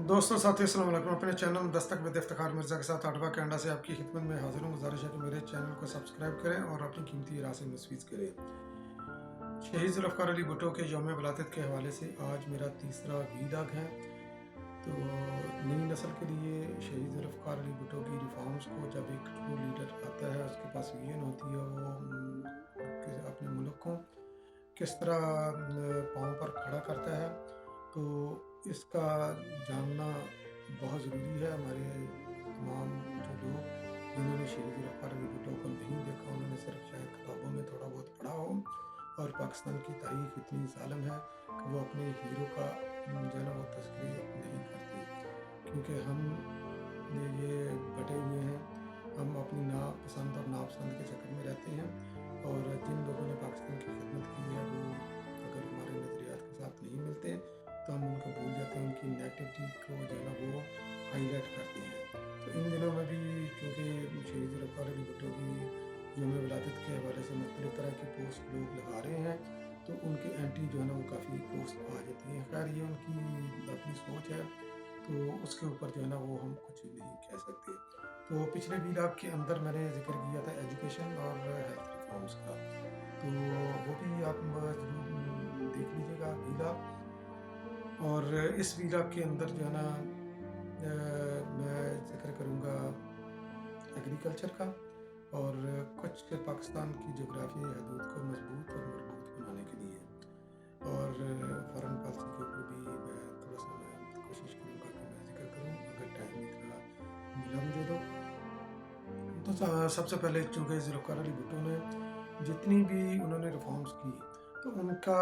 दोस्तों साथियों अस्सलाम वालेकुम। अपने चैनल दस्तक विद इफ्तिखार मिर्ज़ा के साथ आठवां कैनेडा से आपकी खिदमत में हाजिर हूँ। गुजारिश है कि मेरे चैनल को सब्सक्राइब करें और अपनी कीमती राय से मुस्फीद करें। शहीद ज़ुल्फ़िकार अली भुट्टो के यौम विलादत के हवाले से आज मेरा तीसरा वीलॉग है। तो नई नस्ल के लिए शहीद ज़ुल्फ़िकार अली भुट्टो की रिफॉर्म्स को जब एक ट्रू लीडर आता है, उसके पास विजन होती है, वो अपने मुल्क को किस तरह पाँव पर खड़ा करता है, तो इसका जानना बहुत ज़रूरी है। हमारे तमाम जो लोग जिन्होंने शहीद ज़ुल्फ़िकार अली भुट्टो को नहीं देखा, उन्होंने सिर्फ शायद किताबों में थोड़ा बहुत पढ़ा हो, और पाकिस्तान की तारीख इतनी ज़ालिम है कि वो अपने हीरो का जो है ना वो तस्करी नहीं करती, क्योंकि हम ये बटे हुए हैं। हम अपनी नापसंद और नापसंद के चक्कर में रहते हैं, और जिन लोगों ने पाकिस्तान की खिदमत की है वो अगर हमारे नज़रियात के साथ नहीं मिलते तो हम उनको भूल जाते हैं, उनकी नेगेटिविटी को जो है ना वो हाईलाइट करते हैं। तो इन दिनों में भी क्योंकि शहीद ज़ुल्फ़िकार अली भुट्टो की यौम विलादत के हवाले से मुख्तलिफ़ तरह की पोस्ट लोग लगा रहे हैं, तो उनकी एंटी जो है ना वो काफ़ी पोस्ट आ जाती हैं। खैर ये उनकी अपनी सोच है, तो उसके ऊपर जो है ना वो हम कुछ नहीं कह सकते। तो पिछले वीलॉग के अंदर मैंने जिक्र किया था एजुकेशन और हेल्थ रिफॉर्म्स का, तो वो भी आप ज़रूर देख लीजिएगा वीलॉग। और इस वीलॉग के अंदर जो है ना मैं जिक्र करूँगा एग्रीकल्चर का, और कुछ पाकिस्तान की जोग्राफियाई हदूद को मजबूत और मरबूत बनाने के लिए, और फॉरेन पॉलिसी के ऊपर भी मैं थोड़ा सा मैं कोशिश करूँगा कि मैं जिक्र करूँ, अगर टाइम इतना मिला मुझे तो सबसे पहले चूँकि ज़ुल्फ़िकार अली भुट्टो ने जितनी भी उन्होंने रिफॉर्म्स की, तो उनका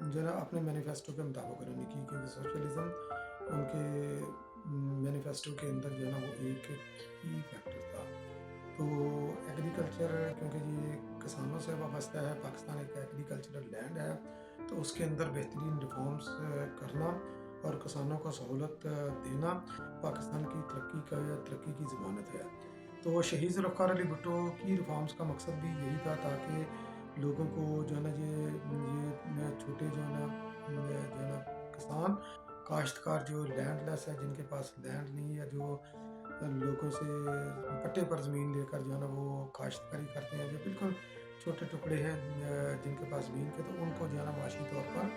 जो है ना अपने मैनिफेस्टो के मुताबिक उन्होंने की, क्योंकि सोशलिज़म उनके मैनिफेस्टो के अंदर जो है ना वो एक की फैक्टर था। तो एग्रीकल्चर, क्योंकि ये किसानों से वाबस्ता है, पाकिस्तान एक एग्रीकल्चरल लैंड है, तो उसके अंदर बेहतरीन रिफॉर्म्स करना और किसानों को सहूलत देना पाकिस्तान की तरक्की की ज़मानत है। तो शहीद ज़ुल्फ़िकार अली भुट्टो की रिफॉर्म्स का मकसद भी यही था, ताकि लोगों को जो है ना ये छोटे जो है ना किसान काश्तकार जो लैंडलेस है, जिनके पास लैंड नहीं है, जो लोगों से पट्टे पर ज़मीन लेकर जो है ना वो काश्तकारी करते हैं, जो बिल्कुल छोटे टुकड़े हैं जिनके पास ज़मीन के, तो उनको जो है ना माशी तौर पर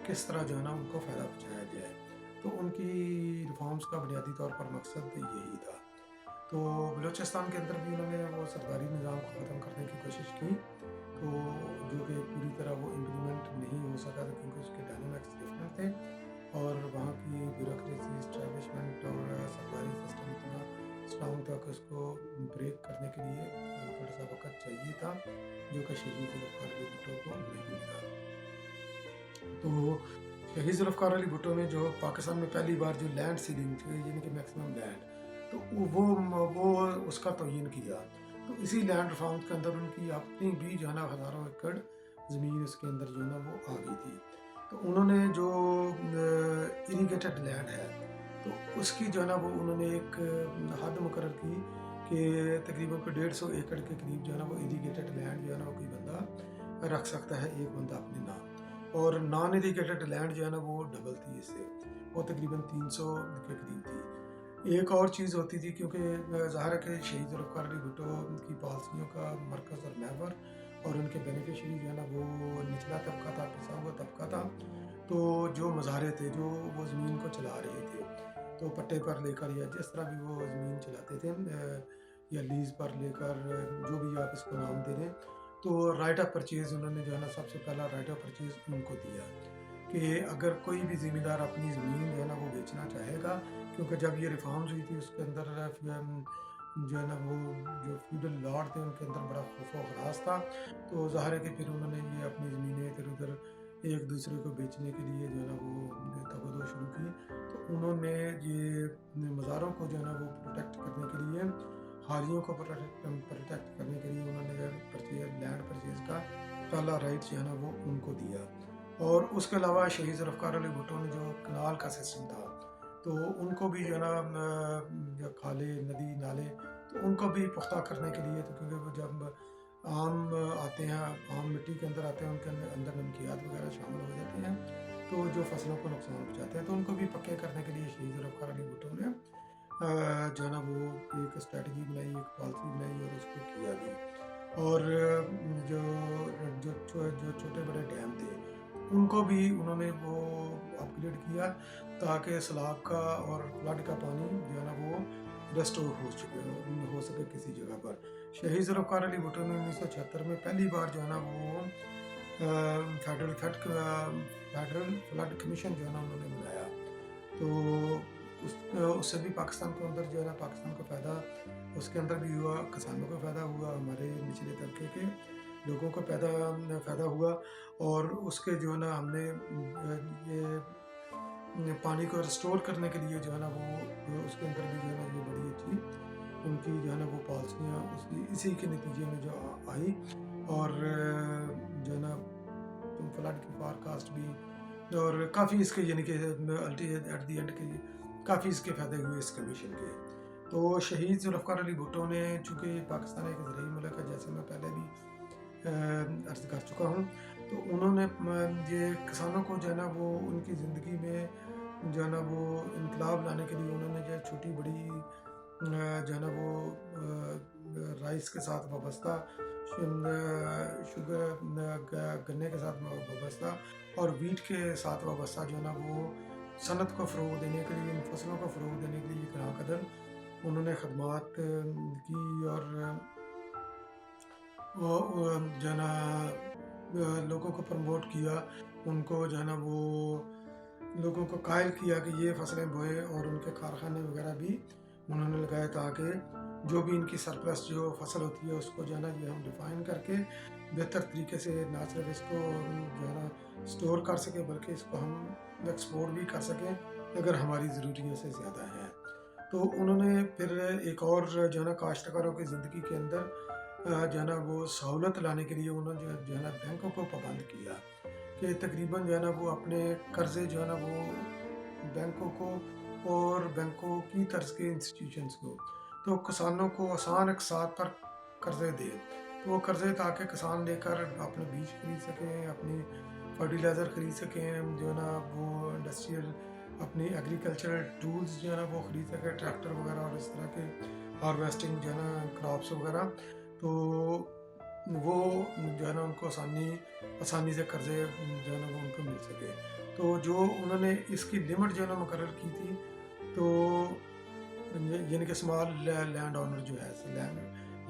किस तरह जो है ना उनको फ़ायदा पहुँचाया जाए। तो उनकी रिफॉर्म्स का बुनियादी तौर पर मकसद यही था। तो बलूचिस्तान के अंदर भी उन्होंने वो सरकारी निज़ाम को ख़त्म करने की कोशिश की, तो जो कि पूरी तरह वो इम्प्लीमेंट नहीं हो सका था, क्योंकि उसके डायनामिक्स डिफरेंट थे, और वहाँ की ब्यूरोक्रेसी, इस्टेब्लिशमेंट और सरकारी सिस्टम इतना स्ट्रॉन्ग था कि उसको ब्रेक करने के लिए थोड़ा सा वक्त चाहिए था, जो कि शहीद ज़ुल्फ़िकार अली भुट्टो को नहीं मिला। तो शहीद ज़ुल्फ़िकार अली भुट्टो ने जो पाकिस्तान में पहली बार जो लैंड सीलिंग थी, यानी कि मैक्सिमम लैंड, तो वो उसका तयन किया। तो इसी लैंड रिफॉर्म के अंदर उनकी अपनी भी जो है ना हज़ारों एकड़ ज़मीन उसके अंदर जो है ना वो आ गई थी। तो उन्होंने जो इरीगेटेड लैंड है, तो उसकी जो है ना वो उन्होंने एक हद मुकर्रर की कि तकरीबन कोई 150 एकड़ के करीब जो है ना वो इरीगेटेड लैंड जो है ना वो कोई बंदा रख सकता है, एक बंदा अपने नाम। और नॉन इरीगेटेड लैंड जो है ना वो डबल थी इससे, वो तकरीबन 300 के करीब थी। एक और चीज़ होती थी, क्योंकि ज़ाहिर है कि शहीद ज़ुल्फ़िकार अली भुट्टो की पॉलिसियों का मरकज़ और महवर और उनके बेनिफिशरी जो है ना वो निचला तबका था, पिसा हुआ तबका था। तो जो मज़ारे थे, जो वो ज़मीन को चला रहे थे, तो पट्टे पर लेकर या जिस तरह भी वो ज़मीन चलाते थे, या लीज़ पर लेकर, जो भी आप इसको नाम दे दें, तो राइट ऑफ परचेज़ उन्होंने जो है ना सबसे पहला राइट ऑफ परचेज़ उनको दिया, कि अगर कोई भी ज़मींदार अपनी ज़मीन जो है ना वो बेचना चाहेगा, क्योंकि जब ये रिफॉर्म्स हुई थी उसके अंदर जो है ना वो जो फ्यूडल लॉर्ड थे उनके अंदर बड़ा खौफ व हरास था। तो ज़ाहिर है कि फिर उन्होंने ये अपनी ज़मीनें इधर उधर एक दूसरे को बेचने के लिए जो है ना वो तगदो शुरू की। तो उन्होंने ये मज़ारों को जो है ना वो प्रोटेक्ट करने के लिए, हाजियों को प्रोटेक्ट करने के लिए उन्होंने लैंड परचेज का पहला राइट जो है ना वो उनको दिया। और उसके अलावा शहीद ज़ुल्फ़िकार अली भुट्टो ने जो कनाल का सिस्टम था, तो उनको भी जो है ना जो खाले, नदी, नाले, तो उनको भी पुख्ता करने के लिए, तो क्योंकि वो जब आम आते हैं, आम मिट्टी के अंदर आते हैं, उनके अंदर नमकियात वगैरह शामिल हो जाती हैं, तो तो जो फसलों को नुकसान पहुँचाते हैं, तो उनको भी पक्के करने के लिए शहीद जुल्फ़िकार अली भुट्टो ने जो है ना वो एक स्ट्रैटेजी बनाई, एक पॉलिसी बनाई और उसको किया भी। और जो जो छोटे बड़े डैम थे उनको भी उन्होंने वो अपग्रेड किया ताकि सैलाब का और फ्लड का पानी जो है ना वो रेस्टोर हो सके किसी जगह पर। शहीद जुल्फ़िकार अली भुट्टो ने 1976 में पहली बार जो है ना वो फेडरल फ्लड कमीशन जो है ना उन्होंने बनाया। तो उससे भी पाकिस्तान के अंदर जो है ना पाकिस्तान को फ़ायदा उसके अंदर भी हुआ, किसानों को फ़ायदा हुआ, हमारे निचले तबके के लोगों को फ़ायदा हुआ। और उसके जो है ना हमने ये पानी को रिस्टोर करने के लिए जो है ना वो उसके अंदर भी जो है ना ये बड़ी अच्छी उनकी जो है ना वो पॉलिसियाँ उसकी इसी के नतीजे में जो आई। और जो है ना फ्लड की फारकास्ट भी और काफ़ी इसके यानी कि एट दी एंड के काफ़ी इसके फ़ायदे हुए इस कमीशन के। तो शहीद जुल्फ़िकार अली भुट्टो ने, चूँकि पाकिस्तान एक ज़रूरी मुल्क है जैसे मैं पहले भी अर्ज़ कर चुका हूँ, तो उन्होंने ये किसानों को जो है ना वो उनकी ज़िंदगी में जो है ना वो इनकलाब लाने के लिए उन्होंने जो छोटी बड़ी जो है ना वो राइस के साथ वाबस्ता, शुगर गन्ने के साथ वाबस्ता और वीट के साथ वाबस्ता जो है ना वो सनत को फ़रोग़ देने के लिए, इन फसलों को फ़रोग़ देने के लिए ग्रां कदर उन्होंने खदमात की। और वो जो है ना लोगों को प्रमोट किया, उनको जो है ना वो लोगों को कायल किया कि ये फसलें बोए और उनके कारखाने वगैरह भी उन्होंने लगाए ताकि जो भी इनकी सरप्लस जो फसल होती है उसको जो है ना ये हम डिफ़ाइन करके बेहतर तरीके से ना सिर्फ इसको जो है ना स्टोर कर सकें बल्कि इसको हम एक्सपोर्ट भी कर सकें अगर हमारी ज़रूरियों से ज़्यादा है। तो उन्होंने फिर एक और जो है ना काश्तकारों की ज़िंदगी के अंदर जो है ना वो सहूलत लाने के लिए उन्होंने जो है ना बैंकों को पाबंद किया कि तकरीबन जो है ना वो अपने कर्ज़े जो है ना वो बैंकों को और बैंकों की तर्ज के इंस्टीट्यूशंस को तो किसानों को आसान अक़सात पर कर्ज़े दे। तो वो कर्ज़े ताकि किसान लेकर अपने बीज खरीद सकें, अपनी फर्टिलाइज़र खरीद सकें, जो है ना वो इंडस्ट्रियल अपनी एग्रीकल्चरल टूल्स जो है ना वो खरीद सकें, ट्रैक्टर वगैरह और इस तरह के हार्वेस्टिंग जो है ना क्रॉप्स वगैरह। तो वो जो है ना उनको आसानी से कर्ज़े जो है ना वो उनको मिल सके। तो जो उन्होंने इसकी लिमिट जो है ना मुकर्रर की थी, तो यानी कि स्मॉल लैंड ओनर जो है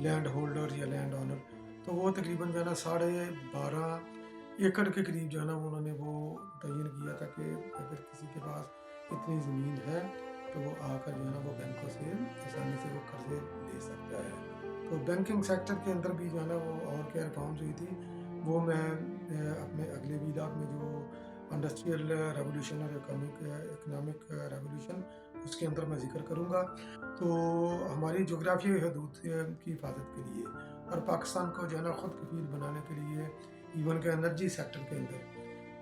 लैंड होल्डर या लैंड ओनर, तो वो तकरीबन जो है ना 12.5 एकड़ के करीब जो है ना उन्होंने वो तयन किया था कि अगर किसी के पास इतनी ज़मीन है तो वो आकर जो है ना वो बैंकों से आसानी से वो कर्ज़े ले सकता है। तो बैंकिंग सेक्टर के अंदर भी जो है ना वो और क्या रिफॉर्म्स हुई थी वो मैं अपने अगले वीलॉग में जो इंडस्ट्रियल रेवोल्यूशन और इकोनॉमिक रेवोल्यूशन उसके अंदर मैं जिक्र करूँगा। तो हमारी जोग्राफियाई हदूद की हिफाजत के लिए और पाकिस्तान को जो है ना ख़ुद कफ़ील बनाने के लिए इवन के एनर्जी सेक्टर के अंदर,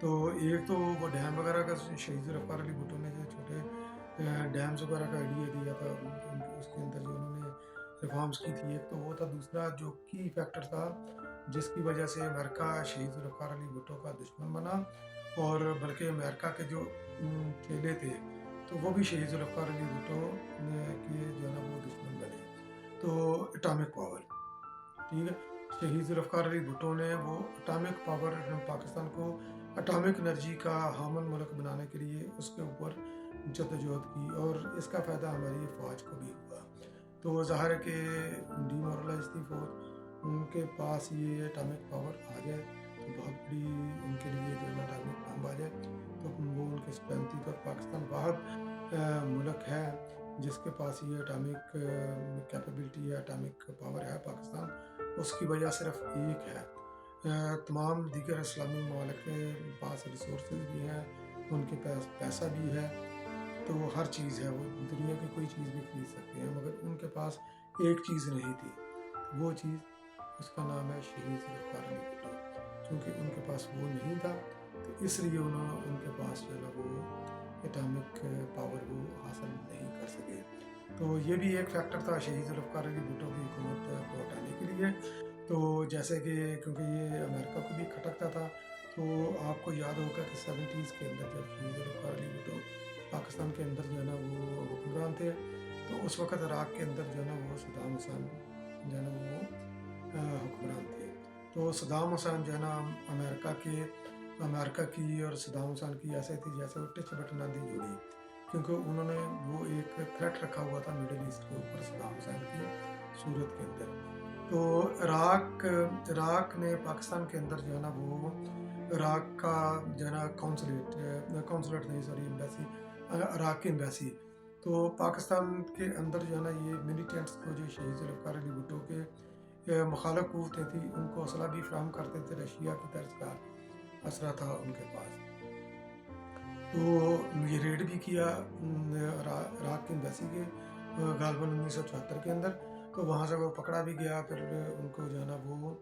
तो एक तो वो डैम वगैरह का शहीद जुल्फ़िकार अली भुट्टो ने जो छोटे डैम्स वगैरह का आइडिया दिया था उसके अंदर जो उन्होंने रिफॉर्म्स की थी एक तो वो था। दूसरा जो की फैक्टर था जिसकी वजह से अमेरिका शहीद जुल्फ़िकार अली भुट्टो का दुश्मन बना और बल्कि अमेरिका के जो चेले थे तो वो भी शहीद जुल्फ़िकार अली भुट्टो के जो है ना वो दुश्मन बने। तो एटॉमिक पावर, ठीक है, शहीद जुल्फ़िकार अली भुट्टो ने वो एटॉमिक पावर पाकिस्तान को एटॉमिक एनर्जी का हामिल मुल्क बनाने के लिए उसके ऊपर जद्दोजहद की और इसका फ़ायदा हमारी फ़ौज को भी हुआ। तो ज़ाहिर है कि डीमोरलाइज थी फौज, उनके पास ये एटॉमिक पावर आ जाए तो बहुत बड़ी उनके लिए जो है एटॉमिक बम आ जाए तो वो उनकी स्ट्रेंथ थी। तो पाकिस्तान वाहद मुल्क है जिसके पास ये एटॉमिक कैपेबिलिटी है, एटॉमिक पावर है पाकिस्तान, उसकी वजह सिर्फ एक है। तमाम दीगर इस्लामी ममालिक के पास रिसोर्सेज भी हैं, उनके पास पैसा भी है, तो वो हर चीज़ है, वो दुनिया की कोई चीज़ भी खरीद सकते हैं, मगर उनके पास एक चीज़ नहीं थी, वो चीज़ उसका नाम है शहीद जुल्फ़िकार अली भुट्टो। चूँकि उनके पास वो नहीं था तो इसलिए उनके पास जो है ना वो एटॉमिक पावर वो हासिल नहीं कर सके। तो ये भी एक फैक्टर था शहीद जुल्फ़िकार अली भुट्टो की हुकूमत को हटाने के लिए। तो जैसे कि क्योंकि ये अमेरिका को भी खटकता था تو آپ کو یاد ہوگا کہ 70s کے اندر جب شہید ذوالفقار علی بھٹو پاکستان کے اندر جو ہے نا وہ حکمران تھے، تو اس وقت عراق کے اندر جو ہے نا وہ صدام حسین جو ہے نا وہ حکمران تھے۔ تو صدام حسین جو ہے نا امریکہ کی اور صدام حسین کی ایسے تھی جیسے وہ ٹچ بٹنا دی جوڑی، کیونکہ انہوں نے وہ ایک تھریٹ رکھا ہوا تھا مڈل ایسٹ کے اوپر صدام حسین کی صورت کے اندر۔ تو عراق نے پاکستان کے اندر جو ہے نا وہ عراق کا جو ہے نا کونسلیٹ نہیں سوری ایمبیسی، عراق کی ایمبیسی، تو پاکستان کے اندر جو ہے نا یہ ملیٹنٹس کو جو شہید ذوالفقار علی بھٹو کے مخالف قوتیں تھیں ان کو اسلحہ بھی فراہم کرتے تھے، رشیا کی طرز کا اسلحہ تھا ان کے پاس۔ تو یہ ریڈ بھی کیا عراق کی ایمبیسی کے غالباً 1974 کے اندر، تو وہاں سے وہ پکڑا بھی گیا، پھر ان کو جو ہے نا وہ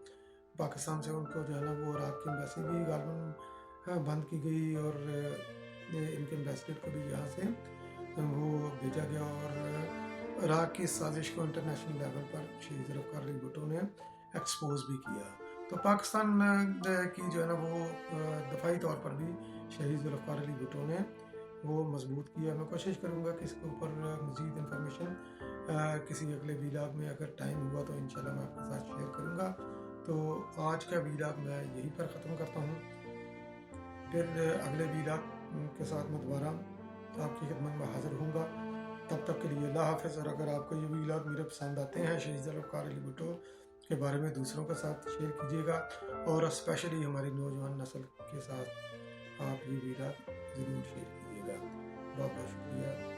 پاکستان سے ان کو جو ہے نا وہ عراق کی ایمبیسی بھی غالباً بند کی گئی، اور ان کے ایمبیسڈر کو بھی یہاں سے وہ بھیجا گیا، اور عراق کی سازش کو انٹرنیشنل لیول پر شہید ذوالفقار علی بھٹو نے ایکسپوز بھی کیا۔ تو پاکستان کی جو ہے نا وہ دفاعی طور پر بھی شہید ذوالفقار علی بھٹو نے وہ مضبوط کیا۔ میں کوشش کروں گا کہ اس کے اوپر مزید انفارمیشن کسی اگلے ویلاگ میں اگر ٹائم ہوا تو انشاءاللہ میں آپ کے ساتھ شیئر کروں گا۔ تو آج کا ویلاگ میں یہیں پر ختم کرتا ہوں، پھر اگلے ویلاگ کے ساتھ میں دوبارہ آپ کی خدمت میں حاضر ہوں گا۔ تب تک کے لیے اللہ حافظ، اور اگر آپ کو یہ ویلاگ میرے پسند آتے ہیں شہید ذوالفقار علی بھٹو کے بارے میں دوسروں کے ساتھ شیئر کیجیے گا، اور اسپیشلی ہماری نوجوان نسل کے ساتھ آپ یہ ویلاگ ضرور شیئر کیجیے گا۔ بہت بہت شکریہ۔